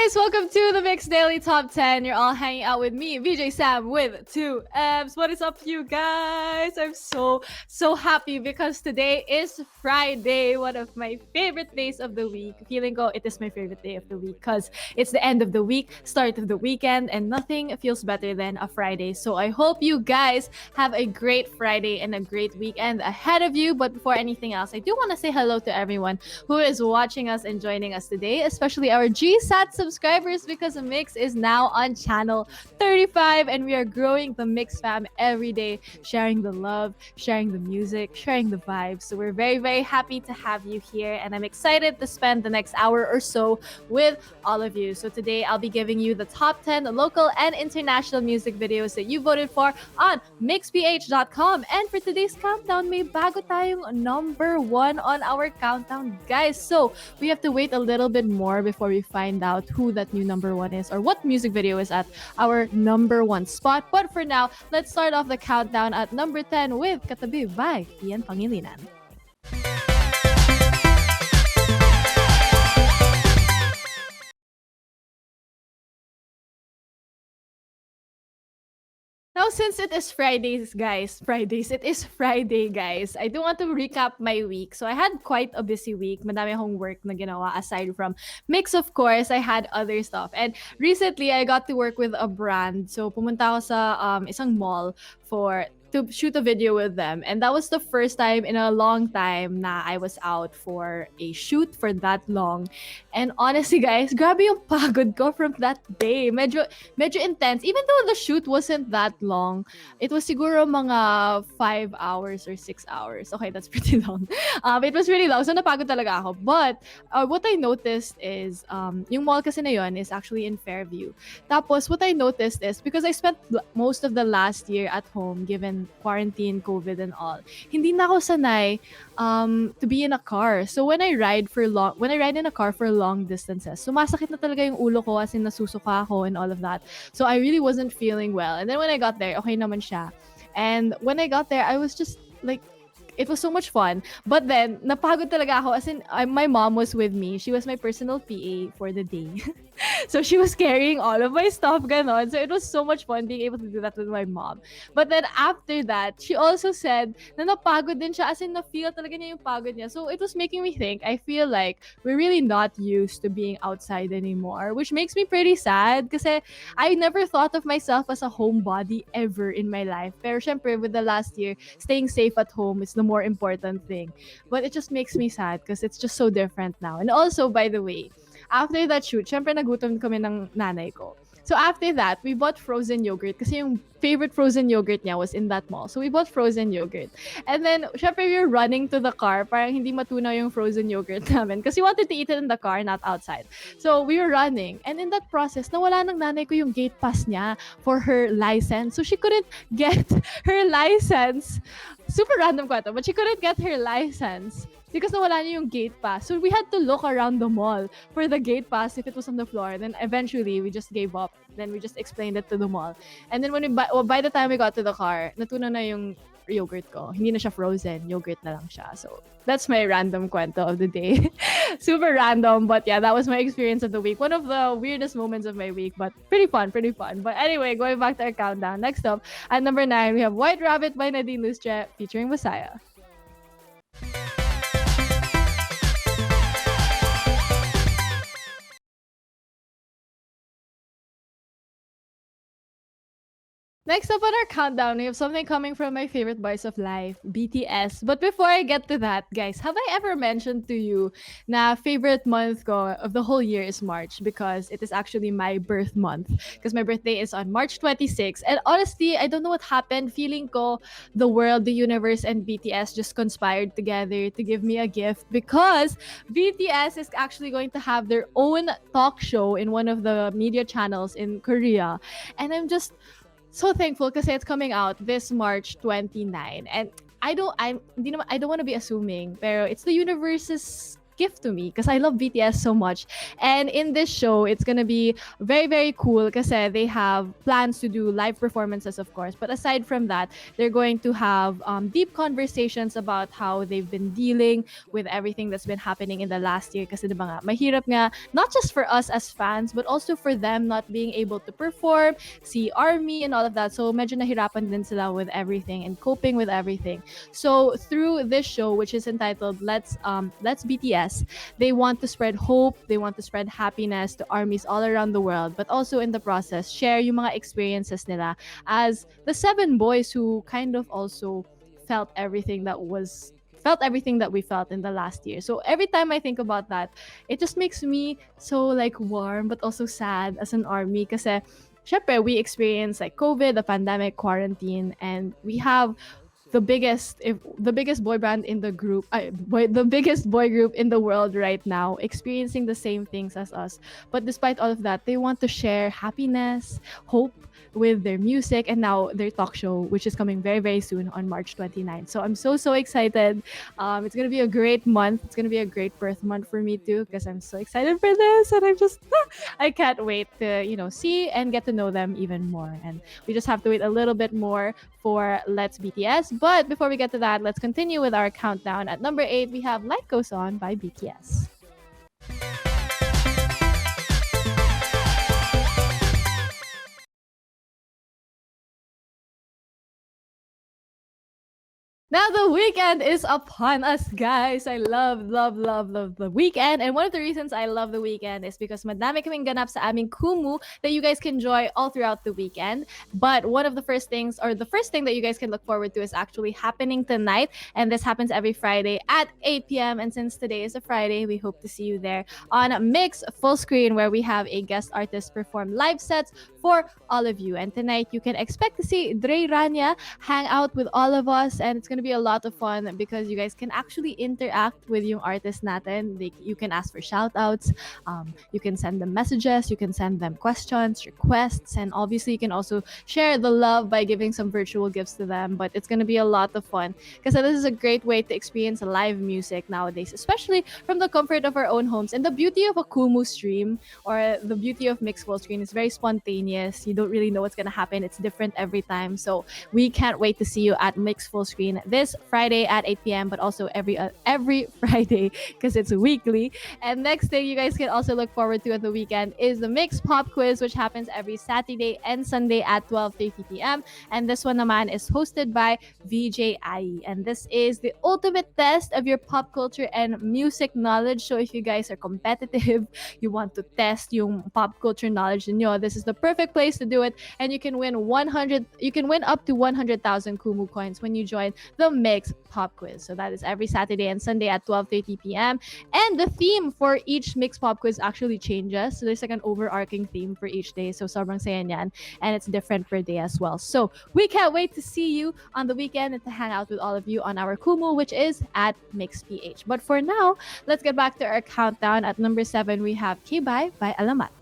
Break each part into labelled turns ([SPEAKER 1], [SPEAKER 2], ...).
[SPEAKER 1] guys, welcome to the MYX Daily Top 10. You're all hanging out with me, VJ Sam with 2M's. What is up, you guys? I'm so happy because today is Friday, one of my favorite days of the week. Feeling ko, it is my favorite day of the week because it's the end of the week, start of the weekend, and nothing feels better than a Friday. So I hope you guys have a great Friday and a great weekend ahead of you. But before anything else, I do want to say hello to everyone who is watching us and joining us today, especially our GSAT subscribers, because the MYX is now on channel 35 and we are growing the MYX fam every day, sharing the love, sharing the music, sharing the vibes. So we're very happy to have you here, and I'm excited to spend the next hour or so with all of you. So today I'll be giving you the top 10 local and international music videos that you voted for on mixph.com. And for today's countdown, may bago tayong number 1 on our countdown, guys. So we have to wait a little bit more before we find out who that new number 1 is or what music video is at our number 1 spot. But for now, let's start off the countdown at number 10 with Katabi by Pangilinan. Now, since it is Fridays, it is Friday, guys. I do want to recap my week. So I had quite a busy week. Madami akong work na ginawa. Aside from MYX, of course, I had other stuff. And recently, I got to work with a brand. So pumunta ako sa isang mall to shoot a video with them. And that was the first time in a long time na I was out for a shoot for that long. And honestly, guys, grabe yung pagod ko from that day. Medyo intense. Even though the shoot wasn't that long, it was siguro mga 5 hours or 6 hours. Okay, that's pretty long. It was really long. So napagod talaga ako. But what I noticed is, yung mall kasi na yun is actually in Fairview. Tapos what I noticed is, because I spent most of the last year at home, given quarantine, COVID, and all, hindi na ako sanay to be in a car. So when I ride in a car for long distances, sumasakit na talaga yung ulo ko, as in nasusuka ako and all of that. So I really wasn't feeling well. And then when I got there, okay naman siya. And when I got there, I was just like, it was so much fun. But then, napagod talaga ako. As in, my mom was with me. She was my personal PA for the day. So she was carrying all of my stuff, ganon. So it was so much fun being able to do that with my mom. But then after that, she also said na napagod din siya, as in na-feel talaga niya yung pagod niya. So it was making me think, I feel like we're really not used to being outside anymore, which makes me pretty sad kasi I never thought of myself as a homebody ever in my life. Pero syempre, with the last year, staying safe at home is the more important thing. But it just makes me sad because it's just so different now. And also, by the way, after that shoot, syempre nagutom kami ng nanay ko. So after that, we bought frozen yogurt kasi yung favorite frozen yogurt niya was in that mall. So we bought frozen yogurt. And then, syempre we were running to the car, parang hindi matunaw yung frozen yogurt namin kasi we wanted to eat it in the car, not outside. So we were running. And in that process, nawala ng nanay ko yung gate pass niya for her license. So she couldn't get her license. Super random ko ito, but she couldn't get her license because nawala niya yung gate pass. So we had to look around the mall for the gate pass if it was on the floor. Then eventually, we just gave up. Then we just explained it to the mall. And then by the time we got to the car, natunaw na yung yogurt ko. Hindi na siya frozen. Yogurt na lang siya. So that's my random kwento of the day. Super random. But yeah, that was my experience of the week. One of the weirdest moments of my week. But pretty fun. But anyway, going back to our countdown. Next up, at number 9, we have White Rabbit by Nadine Lustre featuring Massiah. Next up on our countdown, we have something coming from my favorite boys of life, BTS. But before I get to that, guys, have I ever mentioned to you na favorite month ko of the whole year is March because it is actually my birth month. Because my birthday is on March 26. And honestly, I don't know what happened. Feeling ko the world, the universe, and BTS just conspired together to give me a gift because BTS is actually going to have their own talk show in one of the media channels in Korea. And I'm just so thankful kasi it's coming out this March 29. And I don't want to be assuming, pero it's the universe's gift to me because I love BTS so much. And in this show, it's gonna be very, very cool because they have plans to do live performances, of course. But aside from that, they're going to have deep conversations about how they've been dealing with everything that's been happening in the last year. Kasi diba nga, mahirap nga, not just for us as fans, but also for them not being able to perform, see ARMY and all of that. So medyo nahirapan din sila with everything and coping with everything. So through this show, which is entitled Let's BTS, they want to spread hope, they want to spread happiness to armies all around the world, but also in the process, share yung mga experiences nila as the seven boys who kind of also felt everything that we felt in the last year. So every time I think about that, it just makes me so like warm but also sad as an army kasi syempre we experience like COVID, the pandemic, quarantine, and we have the biggest boy band in the group, the biggest boy group in the world right now, experiencing the same things as us. But despite all of that, they want to share happiness, hope with their music, and now their talk show, which is coming very, very soon on March 29th. So I'm so excited. It's gonna be a great month. It's gonna be a great birth month for me too, because I'm so excited for this, and I'm just I can't wait to see and get to know them even more. And we just have to wait a little bit more for Let's BTS. But before we get to that, let's continue with our countdown. At number 8, we have Life Goes On by BTS. Now the weekend is upon us, guys. I love the weekend. And one of the reasons I love the weekend is because madami kaming ganap sa aming Kumu that you guys can enjoy all throughout the weekend. But one of the first things, or the first thing that you guys can look forward to, is actually happening tonight. And this happens every Friday at 8 p.m. And since today is a Friday, we hope to see you there on MYX Full Screen, where we have a guest artist perform live sets for all of you. And tonight, you can expect to see Dre Rania hang out with all of us, and it's going to be a lot of fun because you guys can actually interact with yung artist natin. You can ask for shout outs, you can send them messages, you can send them questions, requests, and obviously you can also share the love by giving some virtual gifts to them. But it's going to be a lot of fun because this is a great way to experience live music nowadays, especially from the comfort of our own homes. And the beauty of a Kumu stream, or the beauty of MYX Full Screen, is very spontaneous. You don't really know what's going to happen. It's different every time. So we can't wait to see you at MYX Full Screen this Friday at 8 p.m. but also every Friday because it's weekly. And next thing you guys can also look forward to at the weekend is the MYX Pop Quiz, which happens every Saturday and Sunday at 12:30 p.m. And this one naman is hosted by BGYO. And this is the ultimate test of your pop culture and music knowledge. So if you guys are competitive, you want to test yung pop culture knowledge niyo, this is the perfect place to do it. And you can win up to 100,000 Kumu coins when you join the MYX Pop Quiz. So that is every Saturday and Sunday at 12:30 p.m. And the theme for each MYX Pop Quiz actually changes. So there's like an overarching theme for each day. So sobrang saya niyan. And it's different per day as well. So we can't wait to see you on the weekend and to hang out with all of you on our Kumu, which is at MYXPH. But for now, let's get back to our countdown. At number 7, we have kbye by Alamat.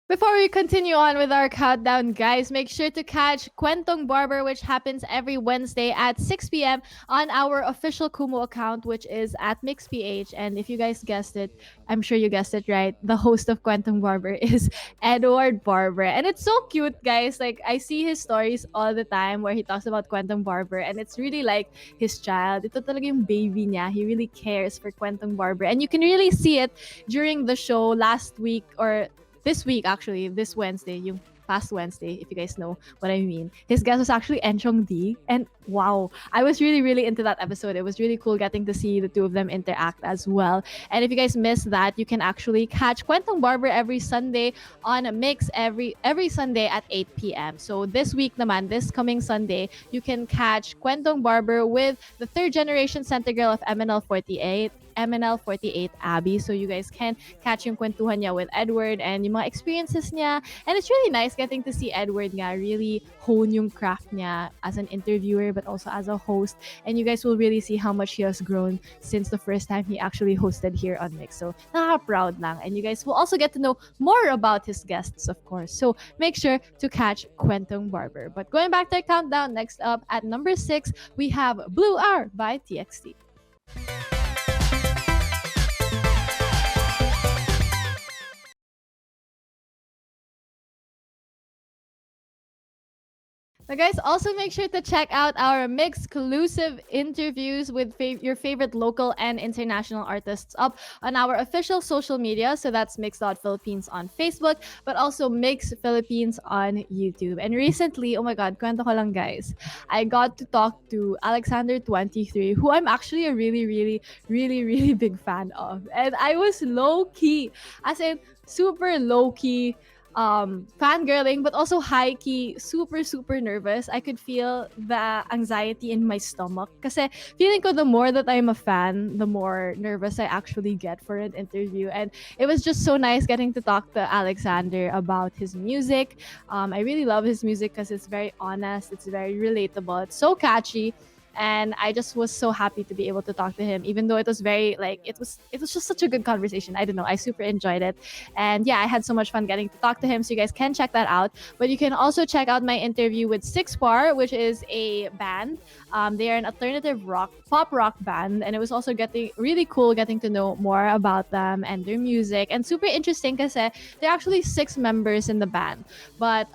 [SPEAKER 1] Before we continue on with our countdown, guys, make sure to catch Kwentong Barber, which happens every Wednesday at 6 p.m. on our official Kumu account, which is at MYXPH. And if you guys guessed it, I'm sure you guessed it right. The host of Kwentong Barber is Edward Barber. And it's so cute, guys. Like, I see his stories all the time where he talks about Kwentong Barber. And it's really like his child. Ito talaga yung baby niya. He really cares for Kwentong Barber. And you can really see it during the show last week, or this week, actually, this Wednesday, yung past Wednesday, if you guys know what I mean. His guest was actually Enchong D. And wow, I was really, really into that episode. It was really cool getting to see the two of them interact as well. And if you guys missed that, you can actually catch Kwentong Barber every Sunday on MYX every Sunday at 8 p.m. So this week naman, this coming Sunday, you can catch Kwentong Barber with the third generation center girl of MNL48, MNL48 Abby. So you guys can catch yung kwentuhan niya with Edward and yung mga experiences niya. And it's really nice getting to see Edward nga really hone yung craft niya as an interviewer but also as a host. And you guys will really see how much he has grown since the first time he actually hosted here on Mix. So nakaka-proud lang. And you guys will also get to know more about his guests, of course. So make sure to catch Kwentong Barber. But going back to our countdown, next up at number 6, we have Blue Hour by TXT. So guys, also make sure to check out our exclusive interviews with your favorite local and international artists up on our official social media. So that's Mix.Philippines on Facebook, but also Mix Philippines on YouTube. And recently, oh my God, kwento ko lang guys, I got to talk to Alexander23, who I'm actually a really big fan of. And I was low-key, as in super low-key fangirling, but also high key, super nervous. I could feel the anxiety in my stomach. Kasi feeling ko the more that I'm a fan, the more nervous I actually get for an interview. And it was just so nice getting to talk to Alexander about his music. I really love his music because it's very honest, it's very relatable, it's so catchy. And I just was so happy to be able to talk to him, even though it was very like it was just such a good conversation. I don't know, I super enjoyed it. And yeah, I had so much fun getting to talk to him, so you guys can check that out. But you can also check out my interview with Six Bar, which is a band. They are an alternative pop rock band, and it was also getting really cool getting to know more about them and their music. And super interesting because there are actually 6 members in the band, but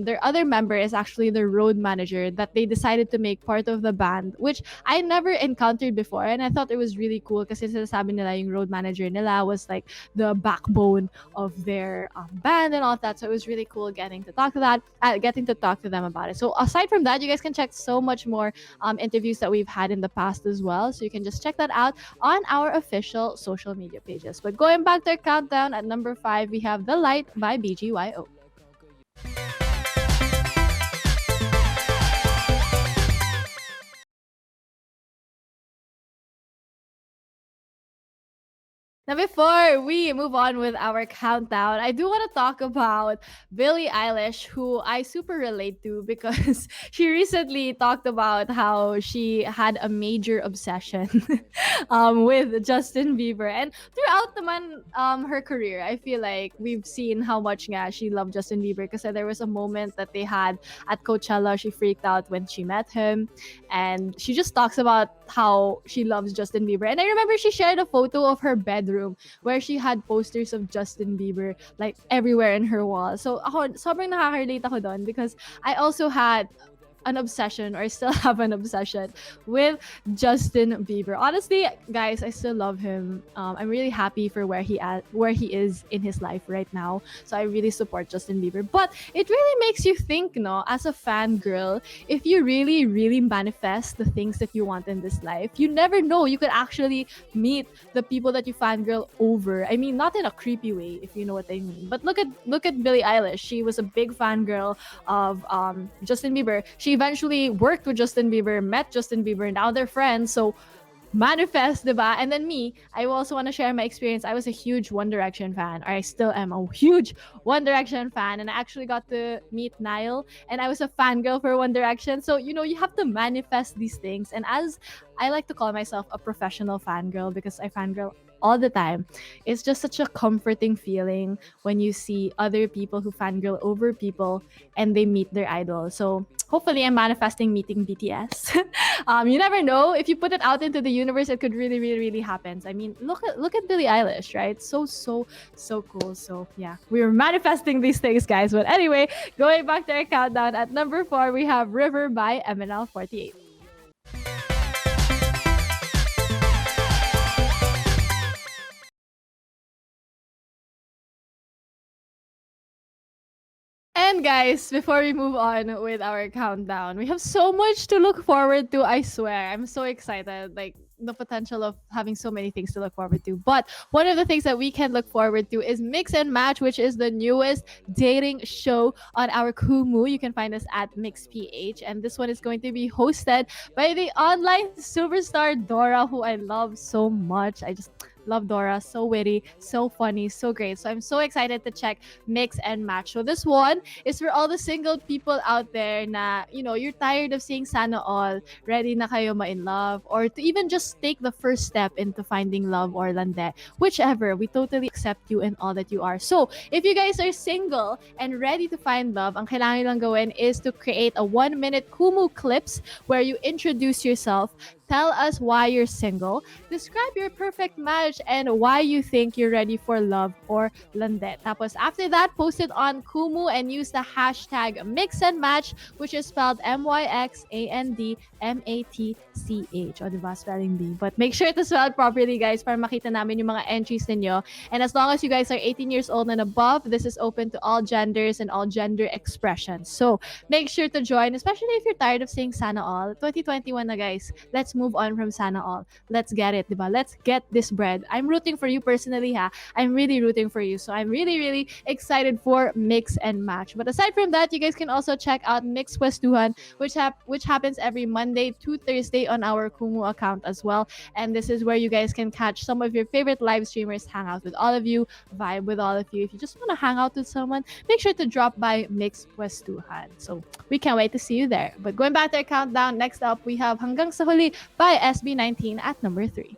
[SPEAKER 1] their other member is actually the road manager that they decided to make part of the band, which I never encountered before. And I thought it was really cool kasi sinasabi nila yung road manager nila was like the backbone of their band and all of that. So it was really cool getting to talk to them about it. So aside from that, you guys can check so much more interviews that we've had in the past as well. So you can just check that out on our official social media pages. But going back to our countdown, at number 5, we have The Light by BGYO. Now, before we move on with our countdown, I do want to talk about Billie Eilish, who I super relate to because she recently talked about how she had a major obsession with Justin Bieber. And throughout her career, I feel like we've seen how much nga she loved Justin Bieber because there was a moment that they had at Coachella. She freaked out when she met him, and she just talks about how she loves Justin Bieber. And I remember she shared a photo of her bedroom where she had posters of Justin Bieber like everywhere in her wall. So ako, sobrang nakaka-relate ako doon because I also had an obsession, or still have an obsession with Justin Bieber. Honestly, guys, I still love him. I'm really happy for where he is in his life right now. So I really support Justin Bieber. But it really makes you think, no, as a fangirl, if you really manifest the things that you want in this life, you never know. You could actually meet the people that you fangirl over. I mean, not in a creepy way, if you know what I mean. But look at Billie Eilish. She was a big fangirl of Justin Bieber. She eventually worked with Justin Bieber, met Justin Bieber, now they're friends. So manifest, diba? And then me, I also want to share my experience. I was a huge One Direction fan, or I still am a huge One Direction fan, and I actually got to meet Niall, and I was a fangirl for One Direction. So, you know, you have to manifest these things. And as I like to call myself a professional fangirl because I fangirl all the time. It's just such a comforting feeling when you see other people who fangirl over people and they meet their idol. So hopefully I'm manifesting meeting BTS. You never know. If you put it out into the universe, it could really happen. I mean, look at Billie Eilish, right? So cool. So yeah, we're manifesting these things, guys. But anyway, going back to our countdown, at number 4, we have River by MNL48. And guys, before we move on with our countdown, we have so much to look forward to, I swear. I'm so excited. Like, the potential of having so many things to look forward to. But one of the things that we can look forward to is Mix and Match, which is the newest dating show on our Kumu. You can find us at MixPH, and this one is going to be hosted by the online superstar Dora, who I love so much. I just love Dora. So witty, so funny, so great. So I'm so excited to check Mix and Match. So this one is for all the single people out there na, you're tired of seeing sana all, ready na kayo ma-in love, or to even just take the first step into finding love or lande. Whichever, we totally accept you and all that you are. So if you guys are single and ready to find love, ang kailangan lang gawin is to create a 1-minute Kumu clips where you introduce yourself, tell us why you're single, describe your perfect match, and why you think you're ready for love or lande. Tapos after that, post it on Kumu and use the hashtag mix and match, which is spelled MYXANDMATCH. O, diba? Spelling bee. But make sure to spell it properly, guys, para makita namin yung mga entries ninyo. And as long as you guys are 18 years old and above, this is open to all genders and all gender expressions. So make sure to join, especially if you're tired of saying sana all. 2021 na, guys. Let's move on from sana all. Let's get it, diba? Let's get this bread. I'm rooting for you personally, ha. I'm really rooting for you. So I'm really, really excited for Mix and Match. But aside from that, you guys can also check out Mix Kwestuhan, which happens every Monday to Thursday on our Kumu account as well. And this is where you guys can catch some of your favorite live streamers, hang out with all of you, vibe with all of you. If you just want to hang out with someone, make sure to drop by Mix Kwestuhan. So we can't wait to see you there. But going back to our countdown, next up we have Hanggang sa Huli by SB19 at number 3.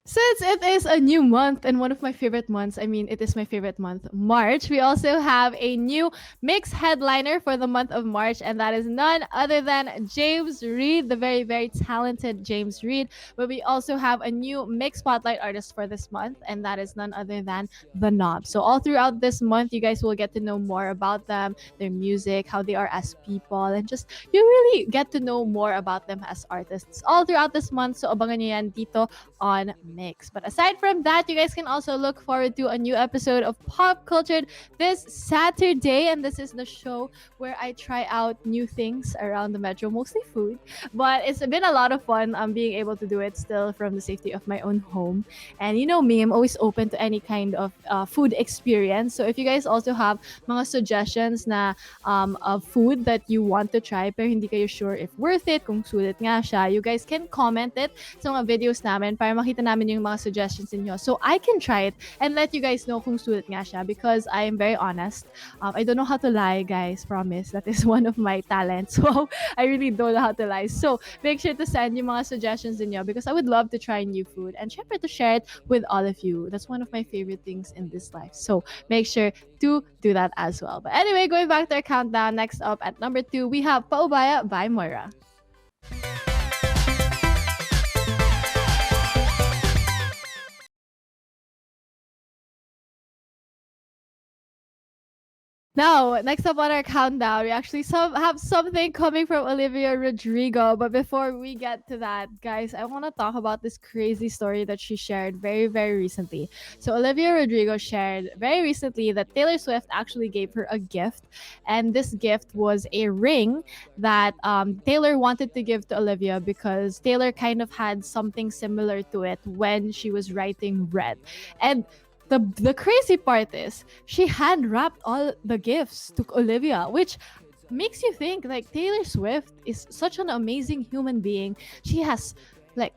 [SPEAKER 1] Since it is a new month and one of my favorite months, it is my favorite month, March, we also have a new mix headliner for the month of March, and that is none other than James Reid, the very, very talented James Reid. But we also have a new mix spotlight artist for this month, and that is none other than The Knob. So all throughout this month, you guys will get to know more about them, their music, how they are as people, and just you really get to know more about them as artists all throughout this month. So abangan nyo yan dito on Mix. But aside from that, you guys can also look forward to a new episode of Pop Cultured this Saturday, and this is the show where I try out new things around the metro, mostly food. But it's been a lot of fun being able to do it still from the safety of my own home. And you know me, I'm always open to any kind of food experience. So if you guys also have mga suggestions na of food that you want to try pero hindi kayo sure if worth it, kung sulit nga siya, you guys can comment it sa mga videos namin para makita namin yung mga suggestions niyo. So I can try it and let you guys know kung sulit nga siya because I am very honest. I don't know how to lie, guys. Promise. That is one of my talents. So I really don't know how to lie. So make sure to send yung mga suggestions niyo because I would love to try new food and syempre to share it with all of you. That's one of my favorite things in this life. So make sure to do that as well. But anyway, going back to our countdown, next up at number 2, we have Paubaya by Moira. Now, next up on our countdown, we actually have something coming from Olivia Rodrigo. But before we get to that, guys, I want to talk about this crazy story that she shared very, very recently. So, Olivia Rodrigo shared very recently that Taylor Swift actually gave her a gift. And this gift was a ring that Taylor wanted to give to Olivia because Taylor kind of had something similar to it when she was writing Red. And the crazy part is she hand wrapped all the gifts to Olivia, which makes you think like Taylor Swift is such an amazing human being. She has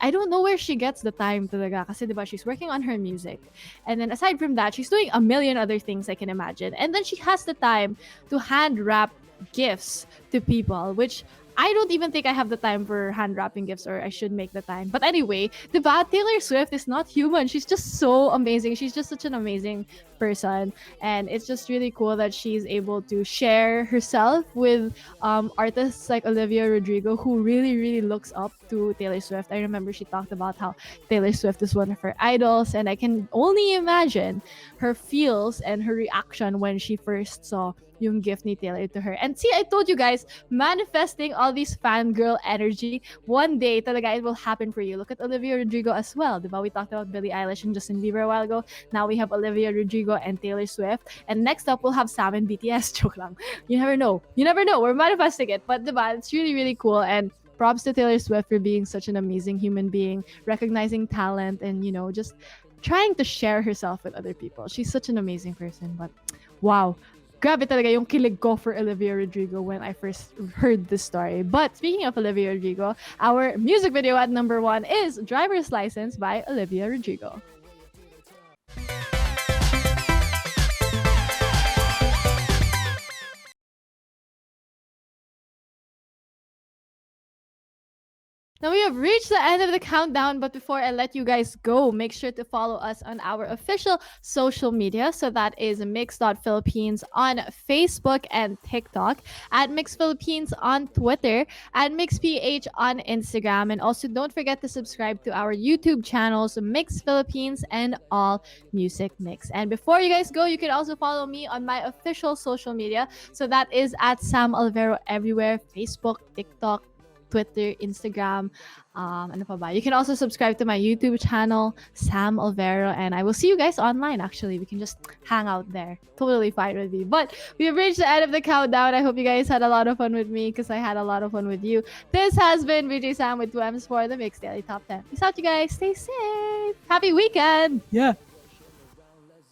[SPEAKER 1] I don't know where she gets the time talaga kasi diba she's working on her music. And then aside from that, she's doing a million other things I can imagine. And then she has the time to hand wrap gifts to people, which I don't even think I have the time for hand wrapping gifts, or I should make the time. But anyway, diba, Taylor Swift is not human. She's just so amazing. She's just such an amazing person. And it's just really cool that she's able to share herself with artists like Olivia Rodrigo, who really, really looks up to Taylor Swift. I remember she talked about how Taylor Swift is one of her idols. And I can only imagine her feels and her reaction when she first saw yung gift ni Taylor to her. And see, I told you guys, manifesting all these fangirl energy, one day talaga it will happen for you. Look at Olivia Rodrigo as well, diba? We talked about Billie Eilish and Justin Bieber a while ago. Now we have Olivia Rodrigo and Taylor Swift. And next up, we'll have Sam and BTS. Joke lang. You never know. You never know. We're manifesting it. But diba, it's really, really cool. And props to Taylor Swift for being such an amazing human being, recognizing talent, and, you know, just trying to share herself with other people. She's such an amazing person. But wow, grabe talaga yung kilig ko for Olivia Rodrigo when I first heard this story. But speaking of Olivia Rodrigo, our music video at number 1 is Driver's License by Olivia Rodrigo. Now we have reached the end of the countdown, but before I let you guys go, make sure to follow us on our official social media. So that is MYX.Philippines on Facebook and TikTok, at MYX Philippines on Twitter, at MYXPH on Instagram, and also don't forget to subscribe to our YouTube channels, MYX Philippines and All Music Mix. And before you guys go, you can also follow me on my official social media. So that is at Sam Alvero everywhere, Facebook, TikTok, Twitter, Instagram, ano pa ba? You can also subscribe to my YouTube channel, Sam Alvero, and I will see you guys online. Actually, we can just hang out there. Totally fine with me. But we have reached the end of the countdown. I hope you guys had a lot of fun with me because I had a lot of fun with you. This has been BJ Sam with 2M's for the MYX Daily Top 10. Peace out, you guys. Stay safe. Happy weekend. Yeah.